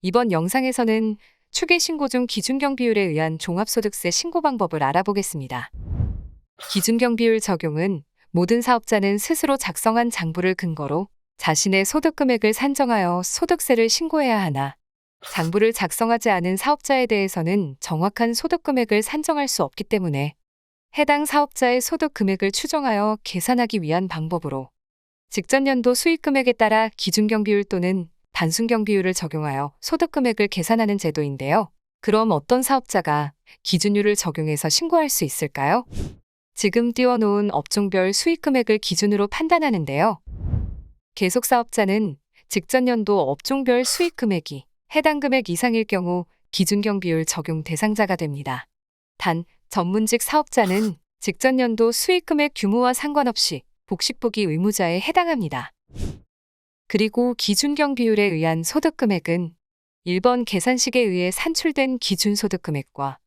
이번 영상에서는 추계신고 중 기준경비율에 의한 종합소득세 신고 방법을 알아보겠습니다. 기준경비율 적용은 모든 사업자는 스스로 작성한 장부를 근거로 자신의 소득 금액을 산정하여 소득세를 신고해야 하나, 장부를 작성하지 않은 사업자에 대해서는 정확한 소득 금액을 산정할 수 없기 때문에 해당 사업자의 소득 금액을 추정하여 계산하기 위한 방법으로 직전 연도 수익 금액에 따라 기준경비율 또는 단순경비율을 적용하여 소득 금액을 계산하는 제도인데요. 그럼 어떤 사업자가 기준율을 적용해서 신고할 수 있을까요? 지금 띄워놓은 업종별 수익 금액을 기준으로 판단하는데요. 계속사업자는 직전 연도 업종별 수익 금액이 해당 금액 이상일 경우 기준경비율 적용 대상자가 됩니다. 단, 전문직 사업자는 직전 연도 수익 금액 규모와 상관없이 복식보기 의무자에 해당합니다. 그리고 기준경비율에 의한 소득 금액은 1번 계산식에 의해 산출된 기준소득 금액과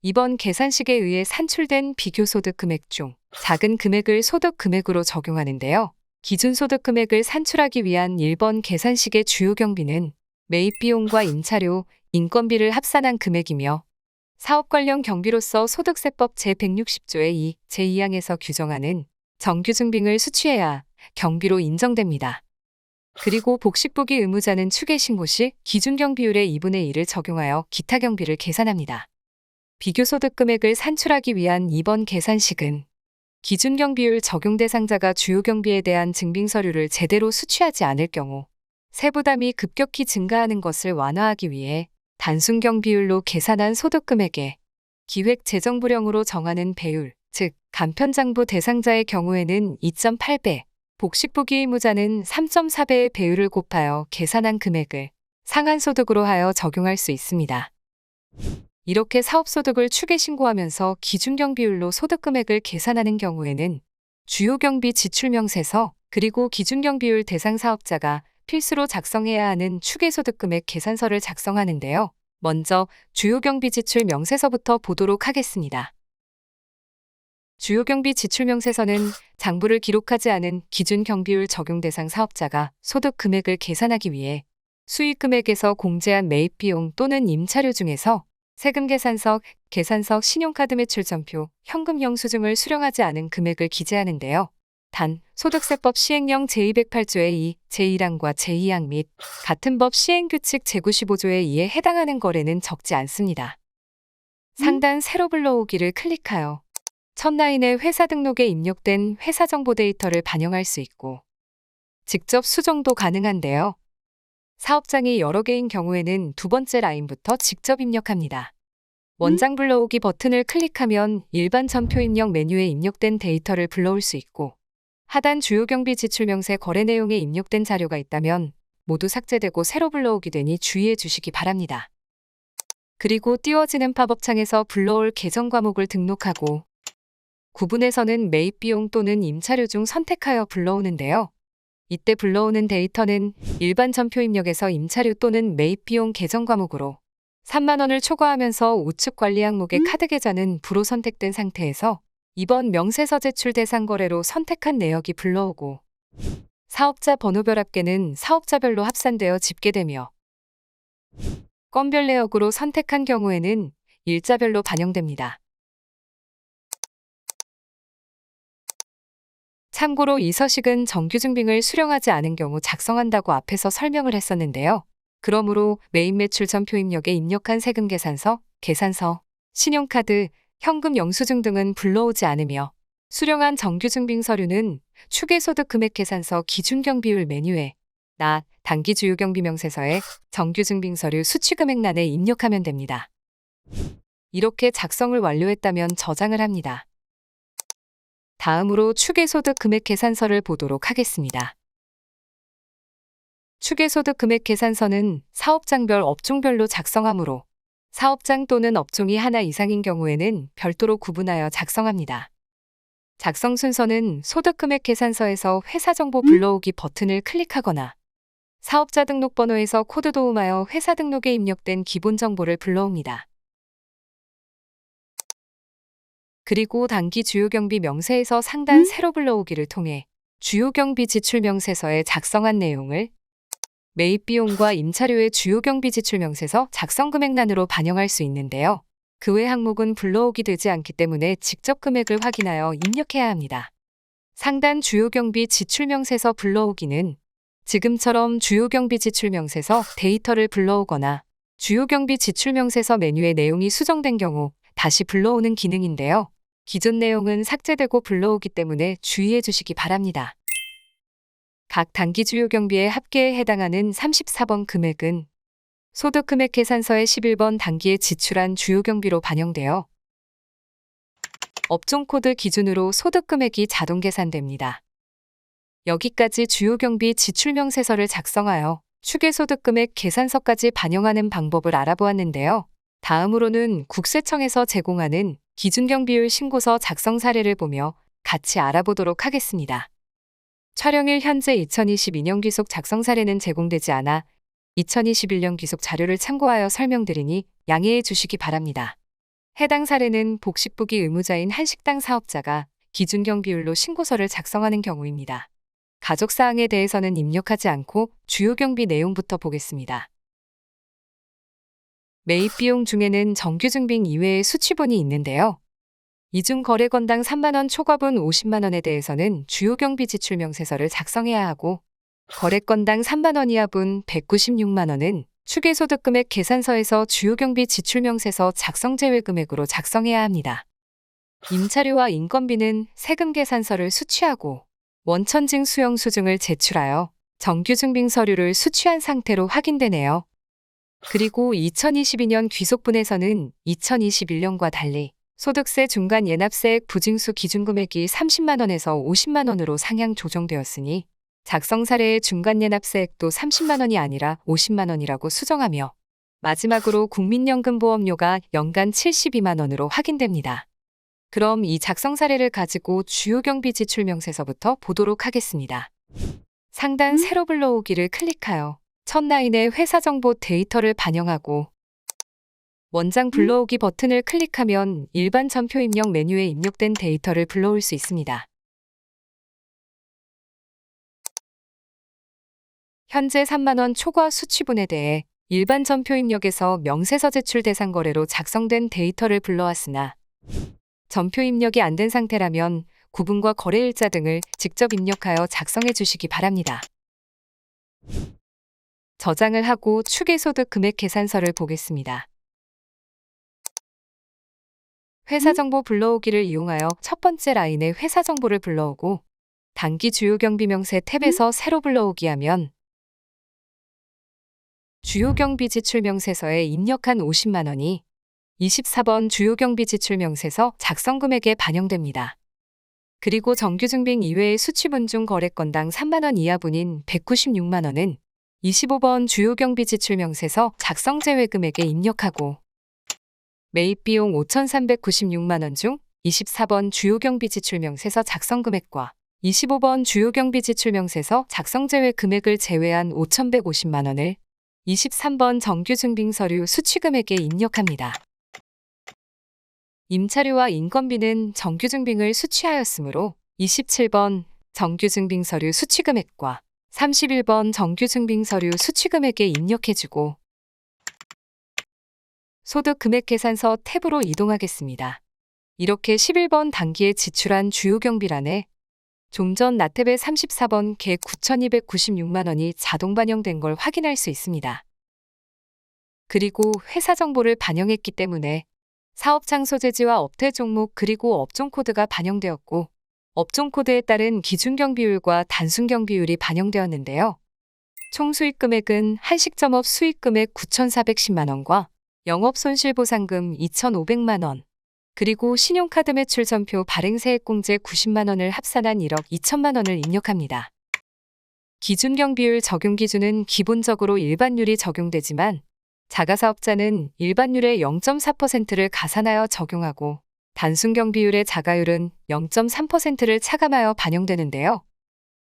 2번 계산식에 의해 산출된 비교소득 금액 중 작은 금액을 소득 금액으로 적용하는데요. 기준소득 금액을 산출하기 위한 1번 계산식의 주요 경비는 매입비용과 임차료, 인건비를 합산한 금액이며 사업 관련 경비로서 소득세법 제160조의 2, 제2항에서 규정하는 정규증빙을 수취해야 경비로 인정됩니다. 그리고 복식보기 의무자는 추계신고 시 기준경비율의 2분의 1을 적용하여 기타 경비를 계산합니다. 비교소득 금액을 산출하기 위한 2번 계산식은 기준경비율 적용 대상자가 주요 경비에 대한 증빙서류를 제대로 수취하지 않을 경우 세부담이 급격히 증가하는 것을 완화하기 위해 단순경비율로 계산한 소득 금액에 기획재정부령으로 정하는 배율, 즉 간편장부 대상자의 경우에는 2.8배, 복식보기 의무자는 3.4배의 배율을 곱하여 계산한 금액을 상한소득으로 하여 적용할 수 있습니다. 이렇게 사업소득을 추계신고하면서 기준경비율로 소득금액을 계산하는 경우에는 주요경비 지출명세서 그리고 기준경비율 대상 사업자가 필수로 작성해야 하는 추계소득금액 계산서를 작성하는데요. 먼저 주요경비 지출명세서부터 보도록 하겠습니다. 주요경비 지출명세서는 장부를 기록하지 않은 기준경비율 적용 대상 사업자가 소득 금액을 계산하기 위해 수익 금액에서 공제한 매입비용 또는 임차료 중에서 세금 계산서, 계산서, 신용카드 매출전표, 현금 영수증을 수령하지 않은 금액을 기재하는데요. 단, 소득세법 시행령 제208조의 2, 제1항과 제2항 및 같은 법 시행규칙 제95조의 2에 해당하는 거래는 적지 않습니다. 상단 세로 불러오기를 클릭하여 첫 라인의 회사 등록에 입력된 회사 정보 데이터를 반영할 수 있고 직접 수정도 가능한데요. 사업장이 여러 개인 경우에는 두 번째 라인부터 직접 입력합니다. 원장 불러오기 버튼을 클릭하면 일반 전표 입력 메뉴에 입력된 데이터를 불러올 수 있고 하단 주요경비 지출명세 거래 내용에 입력된 자료가 있다면 모두 삭제되고 새로 불러오게 되니 주의해 주시기 바랍니다. 그리고 띄워지는 팝업창에서 불러올 계정 과목을 등록하고 구분에서는 매입비용 또는 임차료 중 선택하여 불러오는데요. 이때 불러오는 데이터는 일반 전표 입력에서 임차료 또는 매입비용 계정 과목으로 3만 원을 초과하면서 우측 관리 항목의 카드 계좌는 부로 선택된 상태에서 이번 명세서 제출 대상 거래로 선택한 내역이 불러오고 사업자 번호별 합계는 사업자별로 합산되어 집계되며 건별 내역으로 선택한 경우에는 일자별로 반영됩니다. 참고로 이 서식은 정규증빙을 수령하지 않은 경우 작성한다고 앞에서 설명을 했었는데요. 그러므로 매입매출 전표 입력에 입력한 세금 계산서, 계산서, 신용카드, 현금 영수증 등은 불러오지 않으며 수령한 정규증빙 서류는 추계소득 금액 계산서 기준경비율 메뉴에 단기주요경비명세서에 정규증빙 서류 수취금액란에 입력하면 됩니다. 이렇게 작성을 완료했다면 저장을 합니다. 다음으로 추계소득 금액 계산서를 보도록 하겠습니다. 추계소득 금액 계산서는 사업장별 업종별로 작성하므로 사업장 또는 업종이 하나 이상인 경우에는 별도로 구분하여 작성합니다. 작성 순서는 소득 금액 계산서에서 회사 정보 불러오기 버튼을 클릭하거나 사업자 등록번호에서 코드 도움하여 회사 등록에 입력된 기본 정보를 불러옵니다. 그리고 단기 주요경비 명세에서 상단 세로 불러오기를 통해 주요경비 지출 명세서에 작성한 내용을 매입 비용과 임차료의 주요경비 지출 명세서 작성 금액란으로 반영할 수 있는데요. 그 외 항목은 불러오기 되지 않기 때문에 직접 금액을 확인하여 입력해야 합니다. 상단 주요경비 지출 명세서 불러오기는 지금처럼 주요경비 지출 명세서 데이터를 불러오거나 주요경비 지출 명세서 메뉴의 내용이 수정된 경우 다시 불러오는 기능인데요. 기존 내용은 삭제되고 불러오기 때문에 주의해 주시기 바랍니다. 각 단기 주요경비의 합계에 해당하는 34번 금액은 소득금액 계산서의 11번 단기에 지출한 주요경비로 반영되어 업종코드 기준으로 소득금액이 자동 계산됩니다. 여기까지 주요경비 지출명세서를 작성하여 추계소득금액 계산서까지 반영하는 방법을 알아보았는데요. 다음으로는 국세청에서 제공하는 기준경비율 신고서 작성 사례를 보며 같이 알아보도록 하겠습니다. 촬영일 현재 2022년 귀속 작성 사례는 제공되지 않아 2021년 귀속 자료를 참고하여 설명드리니 양해해 주시기 바랍니다. 해당 사례는 복식부기 의무자인 한식당 사업자가 기준경비율로 신고서를 작성하는 경우입니다. 가족사항에 대해서는 입력하지 않고 주요경비 내용부터 보겠습니다. 매입비용 중에는 정규증빙 이외의 수취분이 있는데요. 이중 거래건당 3만원 초과분 50만원에 대해서는 주요경비 지출명세서를 작성해야 하고 거래건당 3만원 이하분 196만원은 추계소득금액 계산서에서 주요경비 지출명세서 작성 제외 금액으로 작성해야 합니다. 임차료와 인건비는 세금 계산서를 수취하고 원천징 수영수증을 제출하여 정규증빙 서류를 수취한 상태로 확인되네요. 그리고 2022년 귀속분에서는 2021년과 달리 소득세 중간 예납세액 부징수 기준금액이 30만원에서 50만원으로 상향 조정되었으니 작성 사례의 중간 예납세액도 30만원이 아니라 50만원이라고 수정하며 마지막으로 국민연금보험료가 연간 72만원으로 확인됩니다. 그럼 이 작성 사례를 가지고 주요경비 지출명세서부터 보도록 하겠습니다. 상단 세로 불러오기를 클릭하여 첫 라인에 회사정보 데이터를 반영하고 원장 불러오기 버튼을 클릭하면 일반 전표 입력 메뉴에 입력된 데이터를 불러올 수 있습니다. 현재 3만원 초과 수취분에 대해 일반 전표 입력에서 명세서 제출 대상 거래로 작성된 데이터를 불러왔으나 전표 입력이 안 된 상태라면 구분과 거래일자 등을 직접 입력하여 작성해 주시기 바랍니다. 저장을 하고 추계소득 금액 계산서를 보겠습니다. 회사정보 불러오기를 이용하여 첫 번째 라인에 회사정보를 불러오고 단기 주요경비명세 탭에서 새로 불러오기 하면 주요경비 지출명세서에 입력한 50만원이 24번 주요경비 지출명세서 작성금액에 반영됩니다. 그리고 정규증빙 이외의 수취분 중 거래건당 3만원 이하분인 196만원은 25번 주요경비 지출명세서 작성 제외 금액에 입력하고 매입비용 5,396만원 중 24번 주요경비 지출명세서 작성 금액과 25번 주요경비 지출명세서 작성 제외 금액을 제외한 5,150만원을 23번 정규증빙서류 수취금액에 입력합니다. 임차료와 인건비는 정규증빙을 수취하였으므로 27번 정규증빙서류 수취금액과 31번 정규증빙서류 수취금액에 입력해주고 소득금액계산서 탭으로 이동하겠습니다. 이렇게 11번 단기에 지출한 주요경비란에 좀 전 나탭의 34번 개 9,296만원이 자동 반영된 걸 확인할 수 있습니다. 그리고 회사 정보를 반영했기 때문에 사업 장소 제지와 업태 종목 그리고 업종 코드가 반영되었고 업종 코드에 따른 기준경비율과 단순경비율이 반영되었는데요. 총 수익 금액은 한식점업 수익 금액 9,410만원과 영업손실보상금 2,500만원 그리고 신용카드 매출 전표 발행세액공제 90만원을 합산한 1억 2천만원을 입력합니다. 기준경비율 적용 기준은 기본적으로 일반율이 적용되지만 자가사업자는 일반율의 0.4%를 가산하여 적용하고 단순경비율의 자가율은 0.3%를 차감하여 반영되는데요.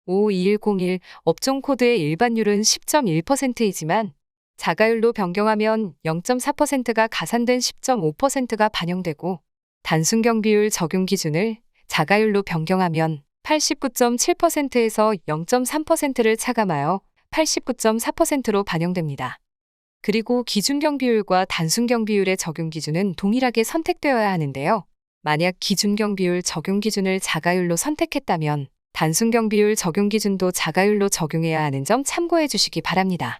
52101 업종코드의 일반율은 10.1%이지만 자가율로 변경하면 0.4%가 가산된 10.5%가 반영되고 단순경비율 적용 기준을 자가율로 변경하면 89.7%에서 0.3%를 차감하여 89.4%로 반영됩니다. 그리고 기준경비율과 단순경비율의 적용 기준은 동일하게 선택되어야 하는데요. 만약 기준경비율 적용 기준을 자가율로 선택했다면 단순경비율 적용 기준도 자가율로 적용해야 하는 점 참고해 주시기 바랍니다.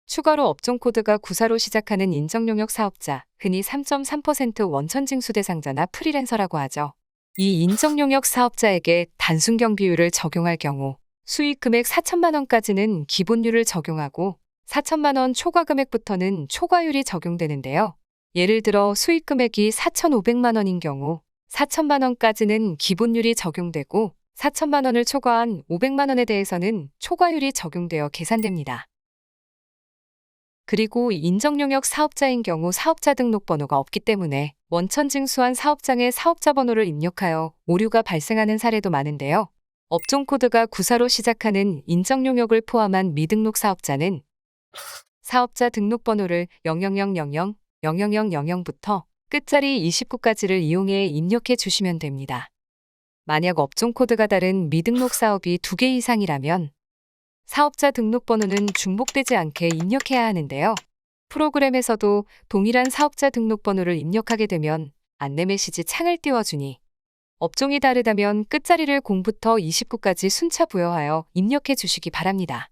추가로 업종코드가 94로 시작하는 인정용역 사업자, 흔히 3.3% 원천징수 대상자나 프리랜서라고 하죠. 이 인정용역 사업자에게 단순경비율을 적용할 경우 수익금액 4천만 원까지는 기본율을 적용하고 4천만 원 초과 금액부터는 초과율이 적용되는데요. 예를 들어 수익금액이 4,500만 원인 경우 4천만 원까지는 기본율이 적용되고 4천만 원을 초과한 500만 원에 대해서는 초과율이 적용되어 계산됩니다. 그리고 인정용역 사업자인 경우 사업자 등록번호가 없기 때문에 원천징수한 사업장에 사업자 번호를 입력하여 오류가 발생하는 사례도 많은데요. 업종코드가 94로 시작하는 인정용역을 포함한 미등록 사업자는 사업자 등록번호를 00000, 00000부터 끝자리 29까지를 이용해 입력해 주시면 됩니다. 만약 업종코드가 다른 미등록 사업이 2개 이상이라면 사업자 등록번호는 중복되지 않게 입력해야 하는데요. 프로그램에서도 동일한 사업자 등록번호를 입력하게 되면 안내 메시지 창을 띄워주니 업종이 다르다면 끝자리를 0부터 29까지 순차 부여하여 입력해 주시기 바랍니다.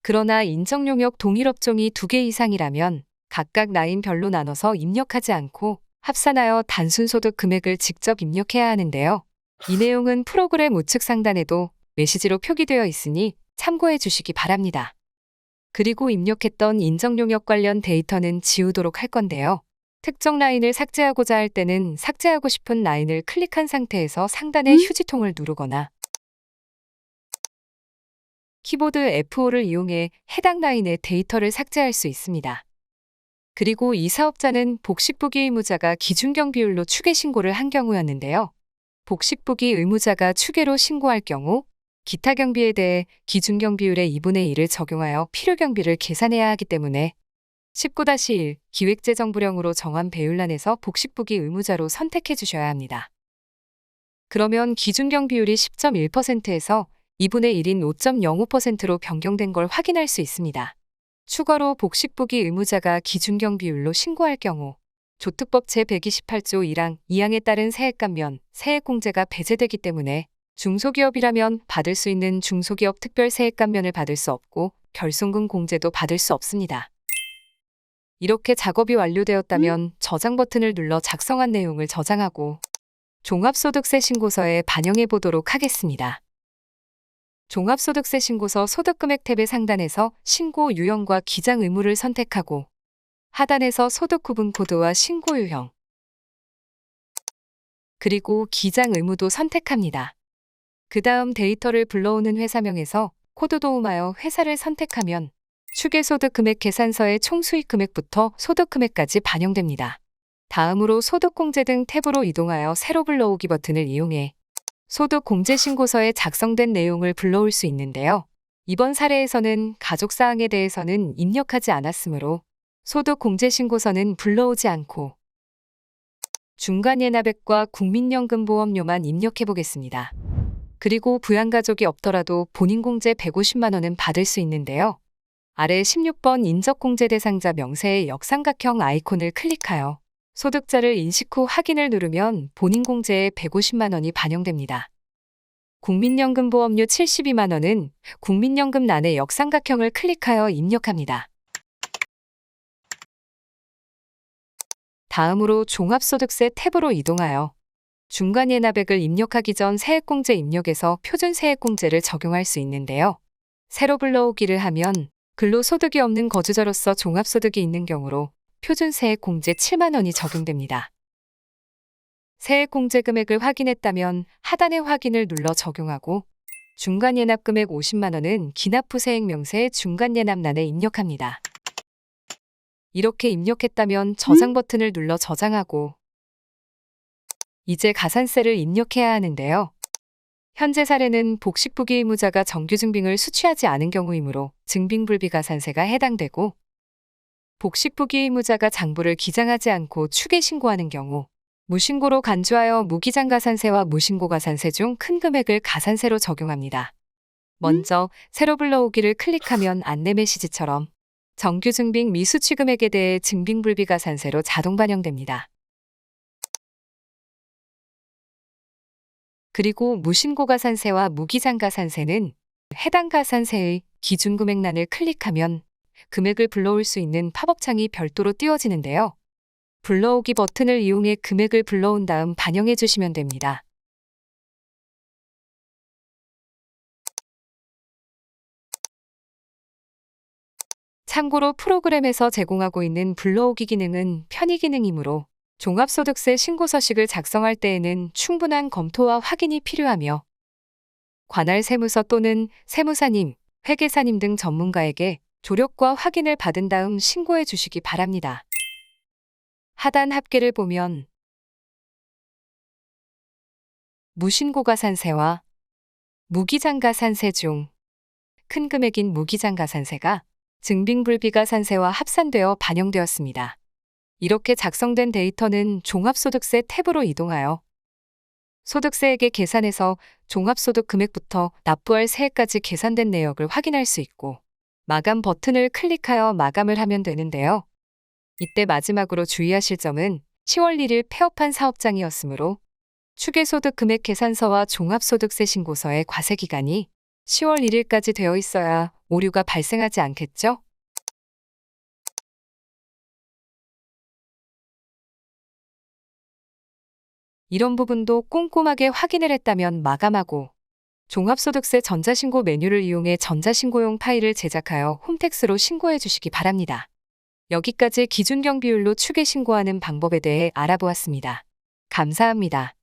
그러나 인정용역 동일 업종이 2개 이상이라면 각각 라인별로 나눠서 입력하지 않고 합산하여 단순소득 금액을 직접 입력해야 하는데요. 이 내용은 프로그램 우측 상단에도 메시지로 표기되어 있으니 참고해 주시기 바랍니다. 그리고 입력했던 인정용역 관련 데이터는 지우도록 할 건데요. 특정 라인을 삭제하고자 할 때는 삭제하고 싶은 라인을 클릭한 상태에서 상단의 휴지통을 누르거나 키보드 F5를 이용해 해당 라인의 데이터를 삭제할 수 있습니다. 그리고 이 사업자는 복식부기 의무자가 기준경비율로 추계 신고를 한 경우였는데요. 복식부기 의무자가 추계로 신고할 경우 기타 경비에 대해 기준경비율의 2분의 1을 적용하여 필요경비를 계산해야 하기 때문에 19-1 기획재정부령으로 정한 배율란에서 복식부기 의무자로 선택해 주셔야 합니다. 그러면 기준경비율이 10.1%에서 2분의 1인 5.05%로 변경된 걸 확인할 수 있습니다. 추가로 복식부기 의무자가 기준경비율로 신고할 경우 조특법 제128조 1항 2항에 따른 세액감면, 세액공제가 배제되기 때문에 중소기업이라면 받을 수 있는 중소기업 특별 세액감면을 받을 수 없고 결손금 공제도 받을 수 없습니다. 이렇게 작업이 완료되었다면 저장 버튼을 눌러 작성한 내용을 저장하고 종합소득세 신고서에 반영해 보도록 하겠습니다. 종합소득세 신고서 소득금액 탭의 상단에서 신고 유형과 기장 의무를 선택하고 하단에서 소득 구분 코드와 신고 유형 그리고 기장 의무도 선택합니다. 그 다음 데이터를 불러오는 회사명에서 코드 도움하여 회사를 선택하면 추계소득 금액 계산서의 총수익 금액부터 소득 금액까지 반영됩니다. 다음으로 소득공제 등 탭으로 이동하여 새로 불러오기 버튼을 이용해 소득공제신고서에 작성된 내용을 불러올 수 있는데요. 이번 사례에서는 가족사항에 대해서는 입력하지 않았으므로 소득공제신고서는 불러오지 않고 중간예납액과 국민연금보험료만 입력해 보겠습니다. 그리고 부양가족이 없더라도 본인공제 150만 원은 받을 수 있는데요. 아래 16번 인적공제 대상자 명세의 역삼각형 아이콘을 클릭하여 소득자를 인식 후 확인을 누르면 본인공제에 150만 원이 반영됩니다. 국민연금보험료 72만 원은 국민연금란의 역삼각형을 클릭하여 입력합니다. 다음으로 종합소득세 탭으로 이동하여 중간예납액을 입력하기 전 세액공제 입력에서 표준세액공제를 적용할 수 있는데요. 새로 불러오기를 하면 근로소득이 없는 거주자로서 종합소득이 있는 경우로 표준세액공제 7만 원이 적용됩니다. 세액공제 금액을 확인했다면 하단의 확인을 눌러 적용하고 중간예납금액 50만 원은 기납 후 세액명세의 중간예납란에 입력합니다. 이렇게 입력했다면 저장 버튼을 눌러 저장하고 이제 가산세를 입력해야 하는데요. 현재 사례는 복식부기 의무자가 정규 증빙을 수취하지 않은 경우이므로 증빙불비가산세가 해당되고, 복식부기 의무자가 장부를 기장하지 않고 추계 신고하는 경우 무신고로 간주하여 무기장가산세와 무신고가산세 중 큰 금액을 가산세로 적용합니다. 먼저 새로 불러오기를 클릭하면 안내 메시지처럼 정규 증빙 미수취 금액에 대해 증빙불비가산세로 자동 반영됩니다. 그리고 무신고가산세와 무기장가산세는 해당 가산세의 기준금액란을 클릭하면 금액을 불러올 수 있는 팝업창이 별도로 띄워지는데요. 불러오기 버튼을 이용해 금액을 불러온 다음 반영해 주시면 됩니다. 참고로 프로그램에서 제공하고 있는 불러오기 기능은 편의 기능이므로 종합소득세 신고 서식을 작성할 때에는 충분한 검토와 확인이 필요하며 관할 세무서 또는 세무사님, 회계사님 등 전문가에게 조력과 확인을 받은 다음 신고해 주시기 바랍니다. 하단 합계를 보면 무신고가산세와 무기장가산세 중 큰 금액인 무기장가산세가 증빙불비가산세와 합산되어 반영되었습니다. 이렇게 작성된 데이터는 종합소득세 탭으로 이동하여 소득세액의 계산에서 종합소득 금액부터 납부할 세액까지 계산된 내역을 확인할 수 있고, 마감 버튼을 클릭하여 마감을 하면 되는데요. 이때 마지막으로 주의하실 점은 10월 1일 폐업한 사업장이었으므로 추계소득 금액 계산서와 종합소득세 신고서의 과세기간이 10월 1일까지 되어 있어야 오류가 발생하지 않겠죠? 이런 부분도 꼼꼼하게 확인을 했다면 마감하고 종합소득세 전자신고 메뉴를 이용해 전자신고용 파일을 제작하여 홈택스로 신고해 주시기 바랍니다. 여기까지 기준경비율로 추계 신고하는 방법에 대해 알아보았습니다. 감사합니다.